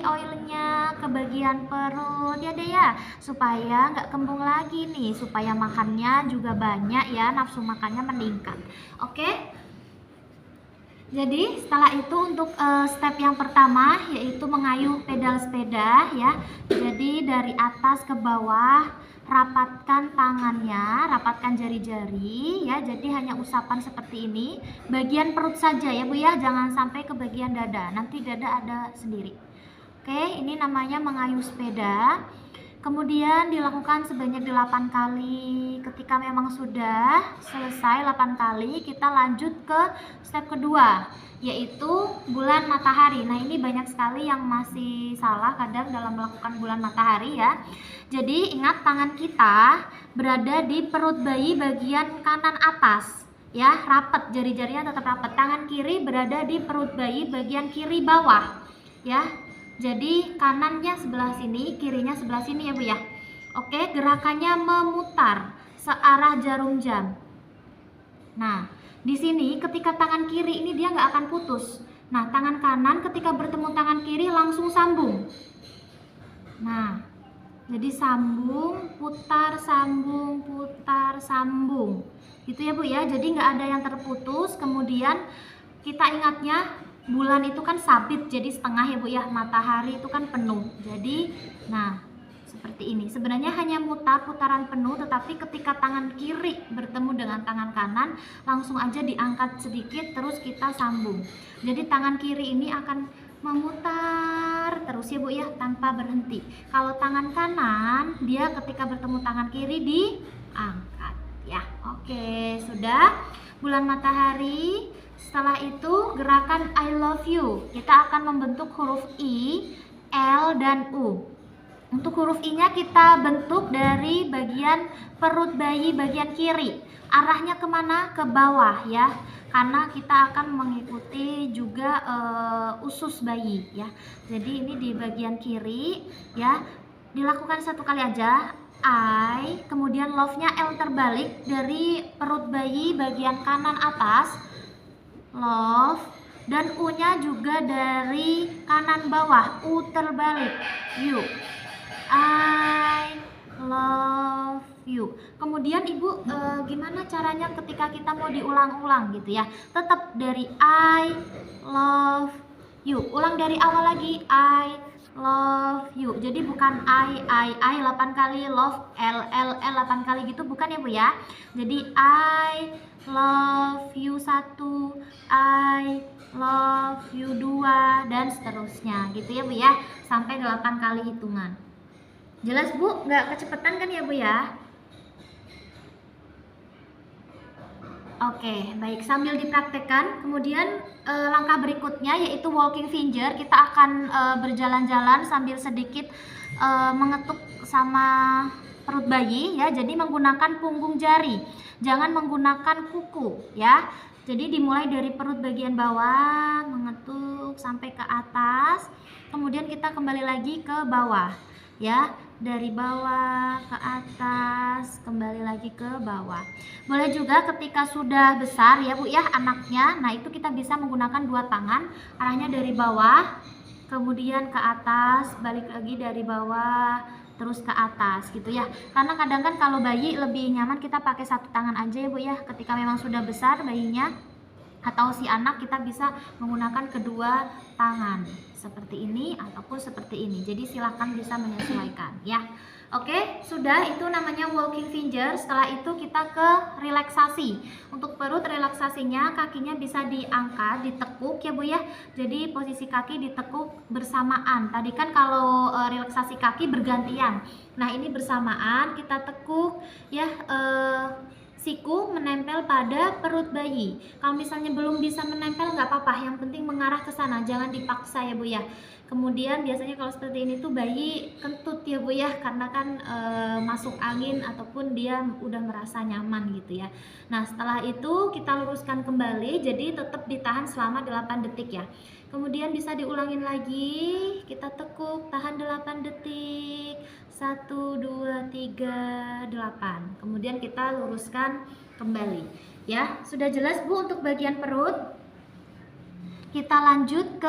oilnya ke bagian perut ya deh ya, supaya nggak kembung lagi nih, supaya makannya juga banyak ya, nafsu makannya meningkat. Oke. Jadi setelah itu untuk step yang pertama yaitu mengayuh pedal sepeda ya. Jadi dari atas ke bawah, rapatkan tangannya, rapatkan jari-jari ya. Jadi hanya usapan seperti ini, bagian perut saja ya Bu ya, jangan sampai ke bagian dada, nanti dada ada sendiri. Oke, ini namanya mengayuh sepeda. Kemudian dilakukan sebanyak 8 kali. Ketika memang sudah selesai 8 kali, kita lanjut ke step kedua, yaitu bulan matahari. Nah, ini banyak sekali yang masih salah kadang dalam melakukan bulan matahari ya. Jadi ingat, tangan kita berada di perut bayi bagian kanan atas ya, rapat, jari-jarinya tetap rapat. Tangan kiri berada di perut bayi bagian kiri bawah ya. Jadi kanannya sebelah sini, kirinya sebelah sini ya Bu ya. Oke, gerakannya memutar searah jarum jam. Nah, di sini ketika tangan kiri ini dia nggak akan putus. Nah, tangan kanan ketika bertemu tangan kiri langsung sambung. Nah, jadi sambung, putar, sambung, putar, sambung. Gitu ya Bu ya, jadi nggak ada yang terputus. Kemudian kita ingatnya, bulan itu kan sabit, jadi setengah ya Bu ya, matahari itu kan penuh. Jadi, nah seperti ini. Sebenarnya hanya mutar putaran penuh, tetapi ketika tangan kiri bertemu dengan tangan kanan, langsung aja diangkat sedikit, terus kita sambung. Jadi tangan kiri ini akan memutar terus ya Bu ya, tanpa berhenti. Kalau tangan kanan, dia ketika bertemu tangan kiri diangkat ya. Oke, sudah bulan matahari. Setelah itu gerakan I love you. Kita akan membentuk huruf I, L, dan U. Untuk huruf I-nya kita bentuk dari bagian perut bayi bagian kiri. Arahnya kemana? Ke bawah ya. Karena kita akan mengikuti juga usus bayi ya. Jadi ini di bagian kiri ya. Dilakukan satu kali aja. I, kemudian love-nya L terbalik dari perut bayi bagian kanan atas. Love, dan U-nya juga dari kanan bawah, U terbalik, you. I love you. Kemudian Ibu gimana caranya ketika kita mau diulang-ulang gitu ya? Tetap dari I love you. Ulang dari awal lagi, I love you. Jadi bukan I 8 kali, love L 8 kali gitu, bukan ya Bu ya. Jadi I love you 1, I love you 2, dan seterusnya gitu ya Bu ya, sampai 8 kali hitungan. Jelas Bu? Nggak kecepatan kan ya Bu ya? Oke, baik, sambil dipraktekkan. Kemudian langkah berikutnya yaitu walking finger. Kita akan berjalan-jalan sambil sedikit mengetuk sama perut bayi ya. Jadi menggunakan punggung jari, jangan menggunakan kuku ya. Jadi dimulai dari perut bagian bawah, mengetuk sampai ke atas. Kemudian kita kembali lagi ke bawah ya, dari bawah ke atas, kembali lagi ke bawah. Boleh juga ketika sudah besar ya Bu ya anaknya, nah itu kita bisa menggunakan 2 tangan, arahnya dari bawah kemudian ke atas, balik lagi dari bawah terus ke atas gitu ya. Karena kadang kan kalau bayi lebih nyaman kita pakai 1 tangan aja ya Bu ya. Ketika memang sudah besar bayinya atau si anak, kita bisa menggunakan kedua tangan seperti ini ataupun seperti ini. Jadi silahkan bisa menyesuaikan ya. Oke, sudah, itu namanya walking finger. Setelah itu kita ke relaksasi. Untuk perut, relaksasinya kakinya bisa diangkat, ditekuk ya Bu ya. Jadi posisi kaki ditekuk bersamaan. Tadi kan kalau relaksasi kaki bergantian. Nah, ini bersamaan kita tekuk ya, siku menempel pada perut bayi. Kalau misalnya belum bisa menempel nggak apa-apa, yang penting mengarah ke sana, jangan dipaksa ya Bu ya. Kemudian biasanya kalau seperti ini tuh bayi kentut ya Bu ya, karena kan masuk angin ataupun dia udah merasa nyaman gitu ya. Nah, setelah itu kita luruskan kembali, jadi tetap ditahan selama 8 detik ya. Kemudian bisa diulangin lagi, kita tekuk, tahan 8 detik, 1, 2, 3, 8. Kemudian kita luruskan kembali ya. Sudah jelas Bu untuk bagian perut? Kita lanjut ke